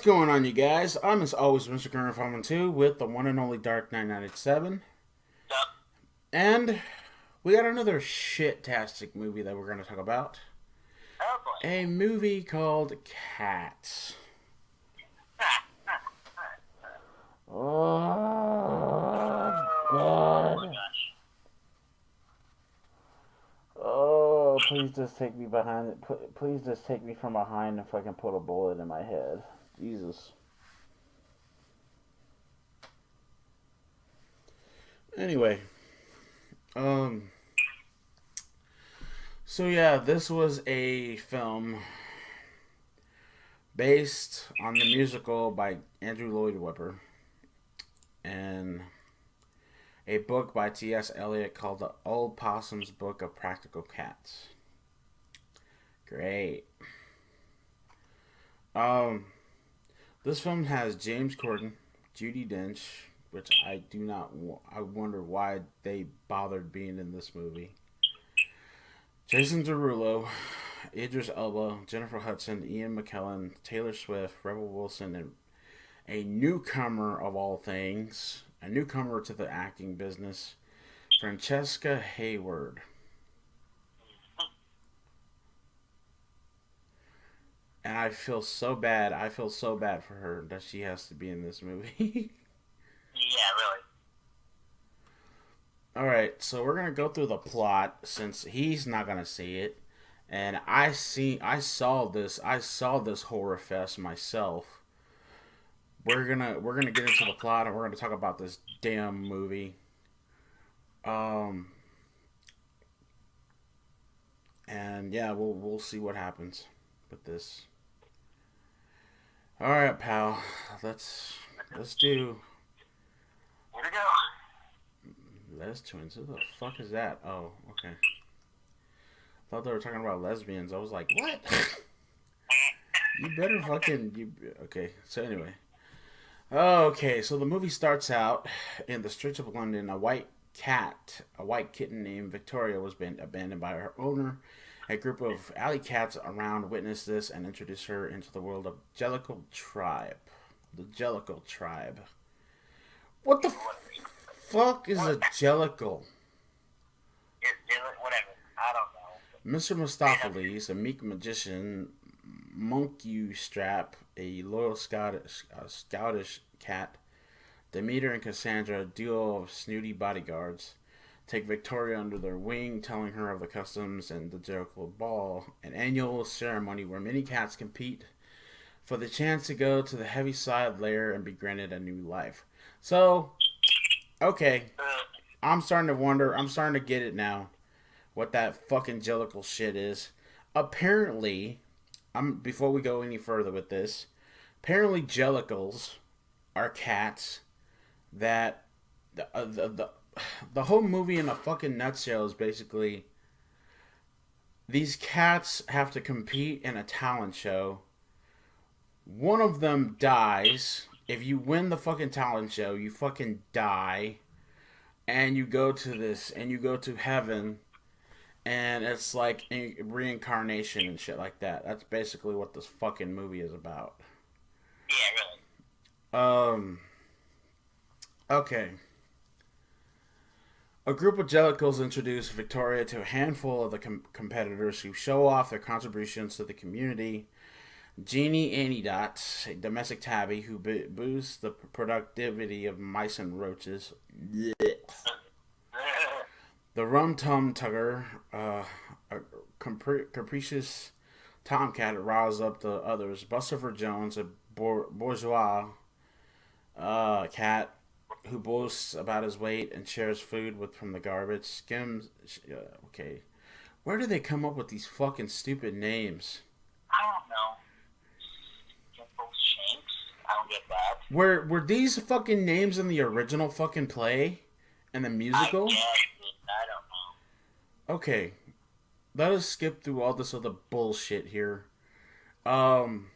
What's going on, you guys? I'm as always Mr. Current512 with the one and only Dark 997. Yep. And we got another shit-tastic movie that we're going to talk about. Oh boy. A movie called Cats. Oh, Oh my God. gosh. Oh, please just take me behind it. Please just take me from behind if I can put a bullet in my head. Jesus. Anyway, um, so yeah, this was a film based on the musical by Andrew Lloyd Webber and a book by T.S. Eliot called The Old Possum's Book of Practical Cats. Great. Um, this film has James Corden, Judi Dench, which I do not. I wonder why they bothered being in this movie. Jason Derulo, Idris Elba, Jennifer Hudson, Ian McKellen, Taylor Swift, Rebel Wilson, and a newcomer of all things, a newcomer to the acting business, Francesca Hayward. And I feel so bad. I feel so bad for her that she has to be in this movie. Yeah, really. All right, so we're gonna go through the plot since he's not gonna see it, and I saw this horror fest myself. We're gonna get into the plot and we're gonna talk about this damn movie. Um, and yeah, we'll see what happens with this. All right, pal. Let's let's do Here we go. Les Twins. Who the fuck is that? Oh, okay. Thought they were talking about lesbians. I was like, what? You better fucking you. Okay. So anyway, okay. So the movie starts out in the streets of London. A white kitten named Victoria, was been abandoned by her owner. A group of alley cats around witness this and introduce her into the world of Jellicle Tribe. The Jellicle Tribe. What the fuck is What? a Jellicle? Whatever. I don't know. Mr. Made up. Mistopheles, a meek magician, Monkey Strap, a loyal Scottish cat, Demeter and Cassandra, a duo of snooty bodyguards, take Victoria under their wing, telling her of the customs and the Jericho Ball, an annual ceremony where many cats compete for the chance to go to the Heaviside Lair and be granted a new life. So, okay, I'm starting to wonder, I'm starting to get it now, what that fucking Jellicle shit is. Apparently, before we go any further with this, apparently Jellicles are cats that the whole movie in a fucking nutshell is basically these cats have to compete in a talent show. One of them dies. If you win the fucking talent show, you fucking die, and you go to heaven, and it's like reincarnation and shit like that. That's basically what this fucking movie is about. Yeah, really. Um. Okay. A group of Jellicles introduce Victoria to a handful of the competitors who show off their contributions to the community. Jeannie Antiedot, a domestic tabby who boosts the productivity of mice and roaches. Blech. The Rum Tum Tugger, a capricious tomcat, riles up the others. Buster Jones, a bourgeois cat who boasts about his weight and shares food with from the garbage. Skims. Okay, where do they come up with these fucking stupid names? I don't know. Simple Shanks. I don't get that. Were these fucking names in the original fucking play and the I musical? guess. I don't know. Okay, let us skip through all this other bullshit here. Um,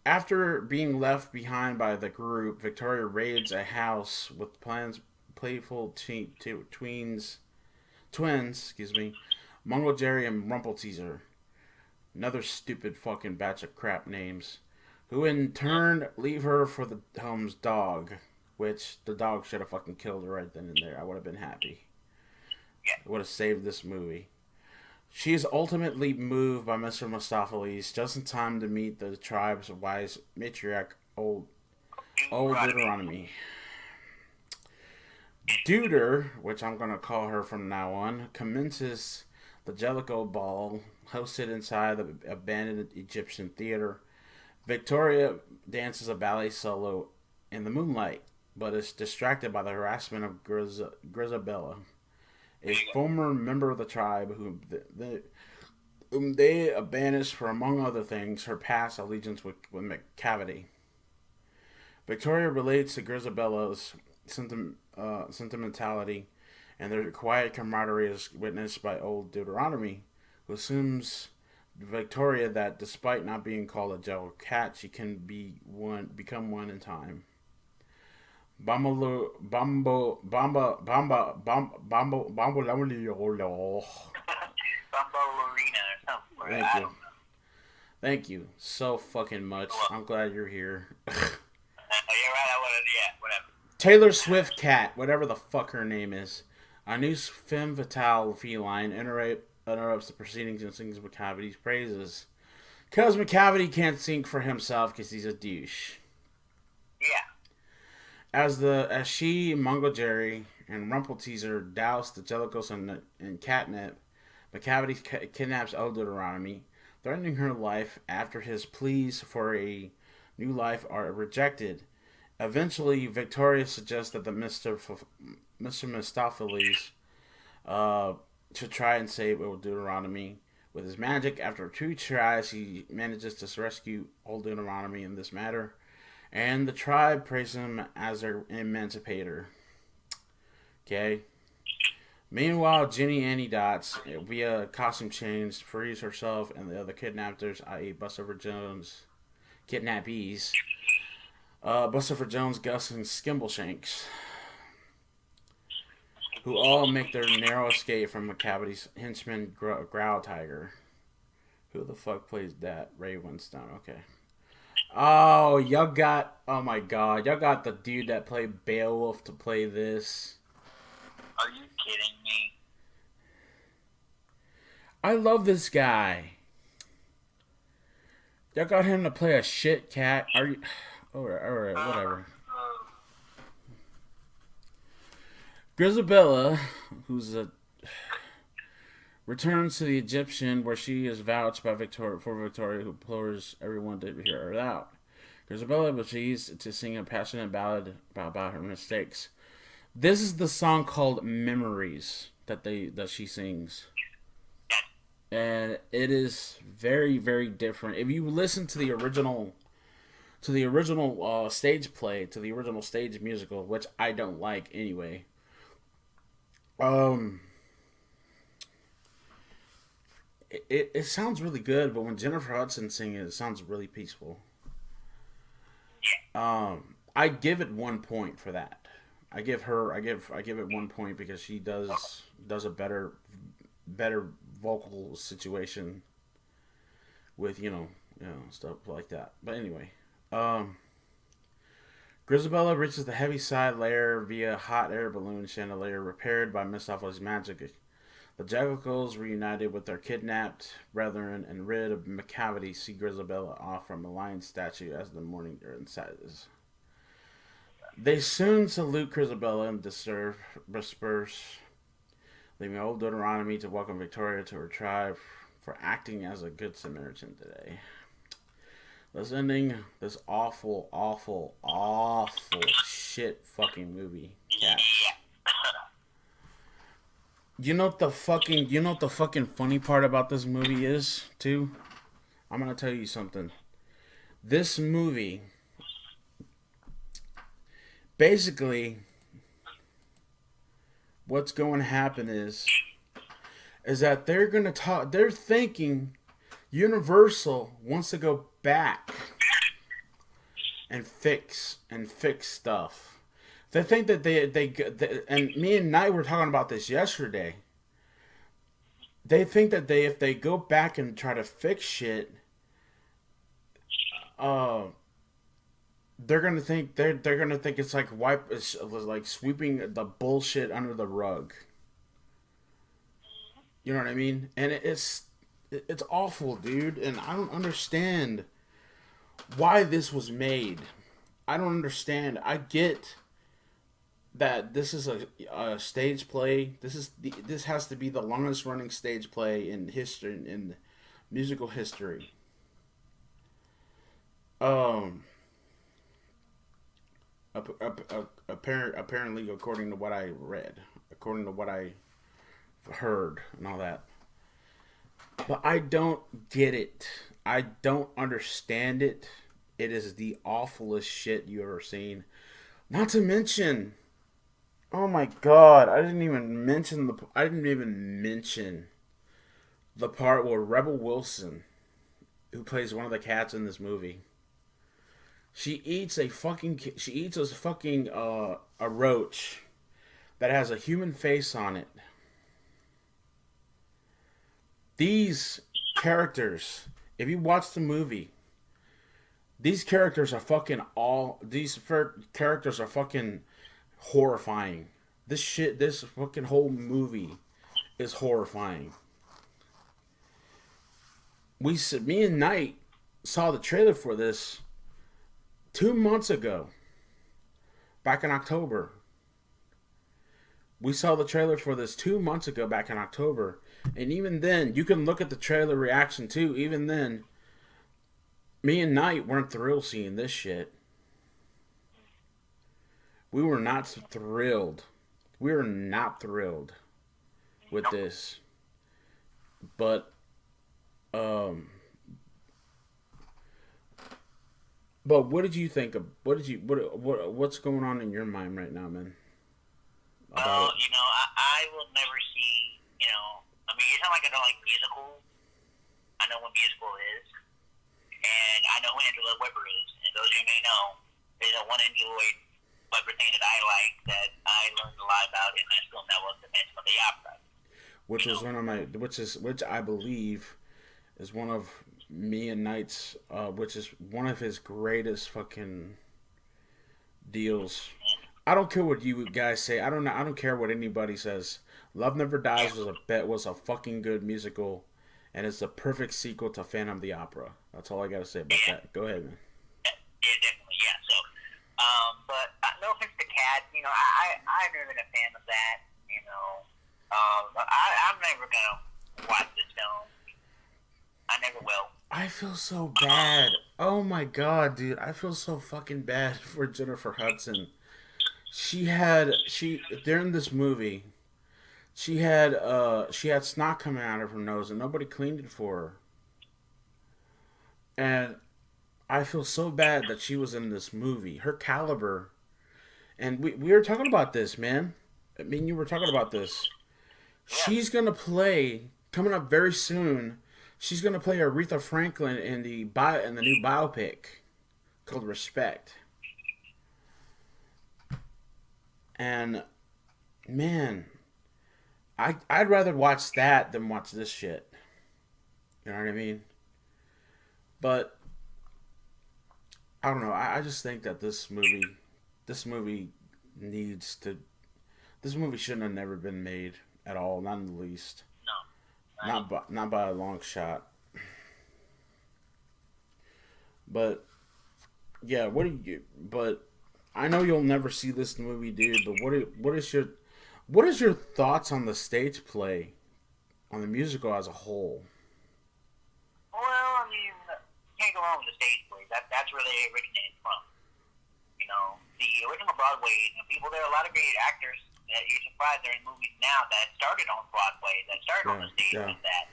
After being left behind by the group, Victoria raids a house with plans playful twins, excuse me, Mungo Jerry and Rumple Teaser. Another stupid fucking batch of crap names. who in turn leave her for the home's dog, which the dog should have fucking killed her right then and there. I would have been happy. Yeah. It would have saved this movie. She is ultimately moved by Mr. Mistopheles just in time to meet the tribe's wise matriarch, old Deuteronomy. Deuter, which I'm going to call her from now on, commences the Jellicoe Ball hosted inside the abandoned Egyptian theater. Victoria dances a ballet solo in the moonlight, but is distracted by the harassment of Grisabella, a former member of the tribe whom they banished for, among other things, her past allegiance with Macavity. Victoria relates to Grisabella's sentimentality, and their quiet camaraderie is witnessed by old Deuteronomy, who assumes Victoria that despite not being called a Jello cat, she can become one in time. Bambo Bambo Bamba Bamba Bambo Bambo Bambo. Bumbo Lorena or something. Thank I you. don't know. Thank you so fucking much. I'm glad you're here. You're right. I would have. Yeah. Whatever. Taylor Swift cat, whatever the fuck her name is. A new femme fatale feline interrupts the proceedings and sings Macavity's praises. Because Macavity can't sing for himself because he's a douche. Yeah. As she, Mungo Jerry, and Rumpelteazer douse the Jellicos and catnip, Macavity kidnaps old Deuteronomy, threatening her life after his pleas for a new life are rejected. Eventually, Victoria suggests that the Mr. Mistopheles should try and save old Deuteronomy. With his magic, after 2 tries, he manages to rescue old Deuteronomy in this matter, and the tribe praises him as their emancipator. Okay. Meanwhile, Jenny Annie Dots, via costume change, frees herself and the other kidnappers, i.e., Buster Jones, kidnappees. Buster Jones, Gus, and Skimbleshanks, who all make their narrow escape from Macavity's henchman, Growl Tiger. Who the fuck plays that? Ray Winstone. Okay. Oh, y'all got. Oh my god. Y'all got the dude that played Beowulf to play this. Are you kidding me? I love this guy. Y'all got him to play a shit cat. Are you. Alright, whatever. Grisabella, who's returns to the Egyptian, where she is vouched by Victoria, who implores everyone to hear her out. Grisabella proceeds to sing a passionate ballad about her mistakes. This is the song called "Memories" that she sings, and it is very, very different. If you listen to the original stage play, to the original stage musical, which I don't like anyway. It sounds really good, but when Jennifer Hudson sings it sounds really peaceful. I give it 1 point for that. I give it 1 point because she does a better vocal situation with stuff like that. But anyway, Grisabella reaches the Heaviside layer via hot air balloon chandelier repaired by Mistopheles' magic. The Jellicos, reunited with their kidnapped brethren and rid of Macavity, see Grisabella off from a lion statue as the morning disperses. They soon salute Grisabella and disperse, leaving old Deuteronomy to welcome Victoria to her tribe for acting as a good Samaritan today. Thus ending this awful, awful, awful shit fucking movie, Cats. You know what the fucking funny part about this movie is, too? I'm gonna tell you something. This movie, basically, what's going to happen is that they're thinking Universal wants to go back and fix stuff. They think that they and me and Knight were talking about this yesterday. They think that if they go back and try to fix shit, uh, they're gonna think it's like it's like sweeping the bullshit under the rug. You know what I mean? And it's awful, dude. And I don't understand why this was made. I don't understand. I get that this is a stage play. This has to be the longest running stage play in history, in musical history. Um, apparently, according to what I read, according to what I heard, and all that. But I don't get it. I don't understand it. It is the awfulest shit you ever seen. Not to mention, oh my god, I didn't even mention the part where Rebel Wilson, who plays one of the cats in this movie, she eats a fucking a roach that has a human face on it. These characters, if you watch the movie, these characters are fucking characters are fucking horrifying. This fucking whole movie is horrifying. Me and Knight saw the trailer for this 2 months ago, back in October. We saw the trailer for this 2 months ago, back in October, and even then, you can look at the trailer reaction too. Even then, me and Knight weren't thrilled seeing this shit. We were not thrilled. We were not thrilled with this. But but what did you think of? What's going on in your mind right now, man? Well, I will never see, I mean, it's not like I don't like musicals. I know what musical is. And I know who Angela Weber is. And those of you may know, there's a one Angela Weber thing that I like that I learned a lot about in that film, that was the Phantom of the Opera. Which I believe is one of me and Knight's, which is one of his greatest fucking deals. I don't care what you guys say. I don't care what anybody says. Love Never Dies was a fucking good musical, and it's the perfect sequel to Phantom of the Opera. That's all I gotta say about that. Go ahead, man. Yeah, definitely, yeah. So, but no offense to Cat, I've never been a fan of that. I'm never gonna watch this film. I never will. I feel so bad. Oh my god, dude. I feel so fucking bad for Jennifer Hudson. During this movie, she had snot coming out of her nose and nobody cleaned it for her. And I feel so bad that she was in this movie. Her caliber, and we were talking about this, man. I mean, you were talking about this. She's gonna play, coming up very soon. She's gonna play Aretha Franklin in the new biopic called Respect. And man, I'd rather watch that than watch this shit. You know what I mean? But I don't know. I just think that this movie needs to. This movie shouldn't have never been made at all, not in the least. No. Not by a long shot. But yeah, But I know you'll never see this movie, dude. But what is your thoughts on the stage play, on the musical as a whole? Well, I mean, you can't go wrong with the stage play. That's where they originated from. The original Broadway. There are a lot of great actors that you're surprised they're in movies now that started on Broadway, that started on the stage with that.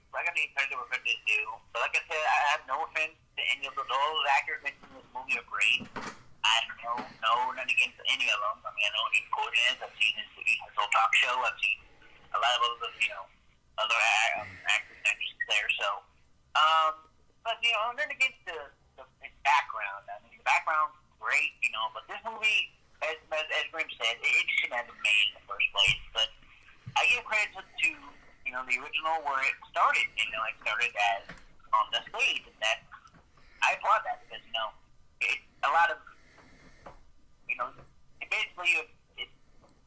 I got to be credit where credit is due. But like I said, I have no offense to any of those actors mentioned in this movie are great. I don't know nothing against any of them. I mean, I know who Nick Gordon is. I've seen his whole talk show. I've seen a lot of other, other actors and actresses there. So, but nothing against the background. I mean, the background's great, but this movie, as Grim said, it shouldn't have been made in the first place. But I give credit to the original where it started. It started as on the stage, and that I applaud that because a lot of basically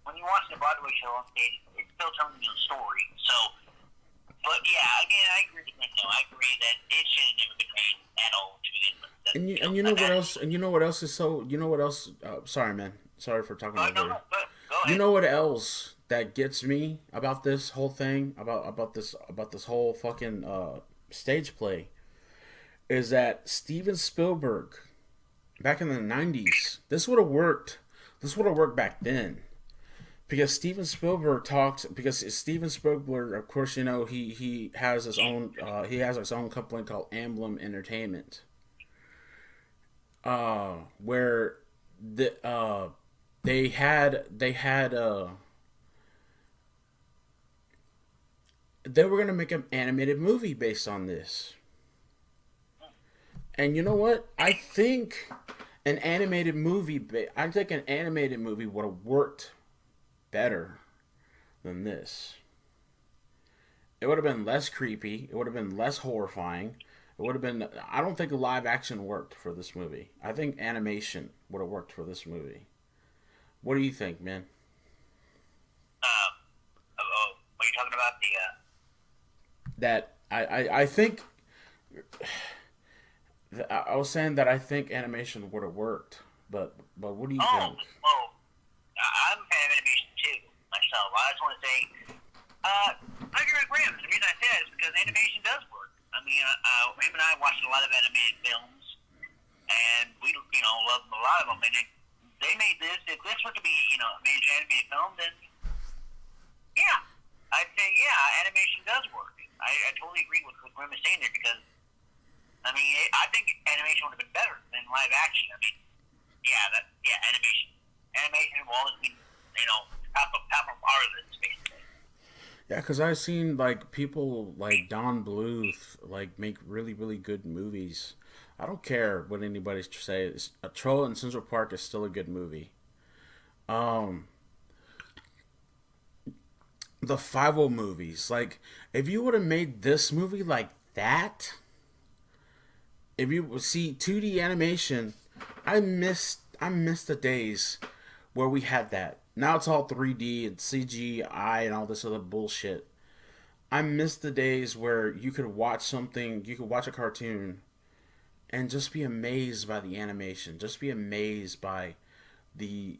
when you watch the Broadway show on stage, it's still telling you a story. So, but yeah, again, I agree with him. I agree that it should have never been made at all to begin with. And you know what else? And you know what else is so? You know what else? Sorry, man. Sorry for talking over you. Go ahead. You know what else that gets me about this whole thing about this whole fucking stage play is that Steven Spielberg back in the 90s, this would have worked. This would have worked back then. Because Steven Spielberg, of course, he has his own company called Amblin Entertainment, where they were gonna make an animated movie based on this. And you know what? I think an animated movie would have worked better than this. It would have been less creepy. It would have been less horrifying. It would have been. I don't think live action worked for this movie. I think animation would have worked for this movie. What do you think, man? What are you talking about? That I think. I was saying that I think animation would have worked, but what do you think? Oh, I'm a fan of animation too myself. I just want to say, I agree with Graham. The reason I say that is because animation does work. I mean, him and I watched a lot of animated films, and we love a lot of them. And they made this. If this were to be made an animated film, then yeah, I'd say animation does work. I totally agree with what Graham is saying there because. I mean, I think animation would have been better than live action. I mean, animation. Animation will always be, top of our list, basically. Yeah, because I've seen like people like Don Bluth make really really good movies. I don't care what anybody says. A Troll in Central Park is still a good movie. The 5-0 movies, like if you would have made this movie like that. If you see 2D animation, I miss the days where we had that. Now it's all 3D and CGI and all this other bullshit. I miss the days where you could watch a cartoon and just be amazed by the animation, just be amazed by the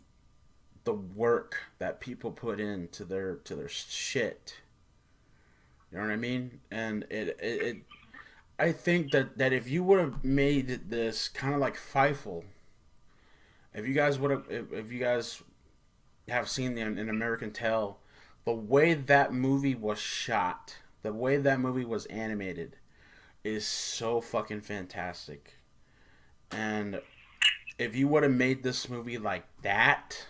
work that people put into their shit. You know what I mean? And it I think that if you would have made this kind of like Fievel, if you guys have seen An American Tale, the way that movie was shot, the way that movie was animated, is so fucking fantastic. And if you would have made this movie like that,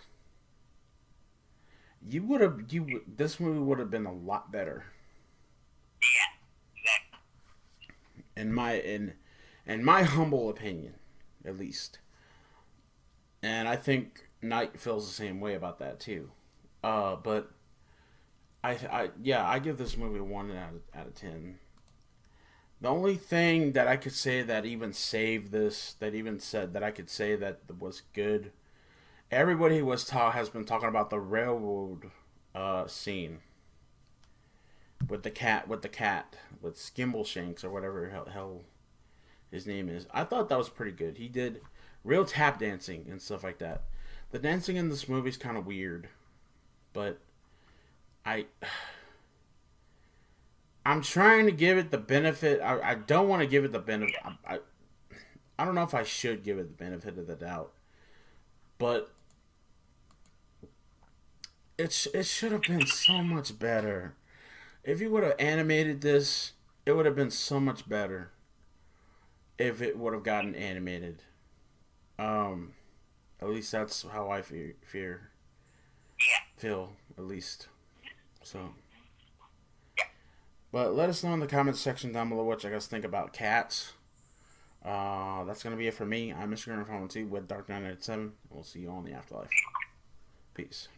this movie would have been a lot better. Yeah, exactly. In my humble opinion, at least. And I think Knight feels the same way about that too. But I give this movie a 1 out of 10. The only thing that I could say that even saved this, that even said that I could say that was good, everybody has been talking about the railroad scene with the cat, with Skimbleshanks or whatever hell his name is. I thought that was pretty good. He did real tap dancing and stuff like that. The dancing in this movie is kind of weird, but I'm trying to give it the benefit. I don't want to give it the benefit. I don't know if I should give it the benefit of the doubt, but it should have been so much better. If you would have animated this, it would have been so much better. If it would have gotten animated, at least that's how I feel at least. So. But let us know in the comments section down below what you guys think about Cats. That's going to be it for me. I'm Mr. Graham 2 with Dark Knight 97. We'll see you all in the afterlife. Peace.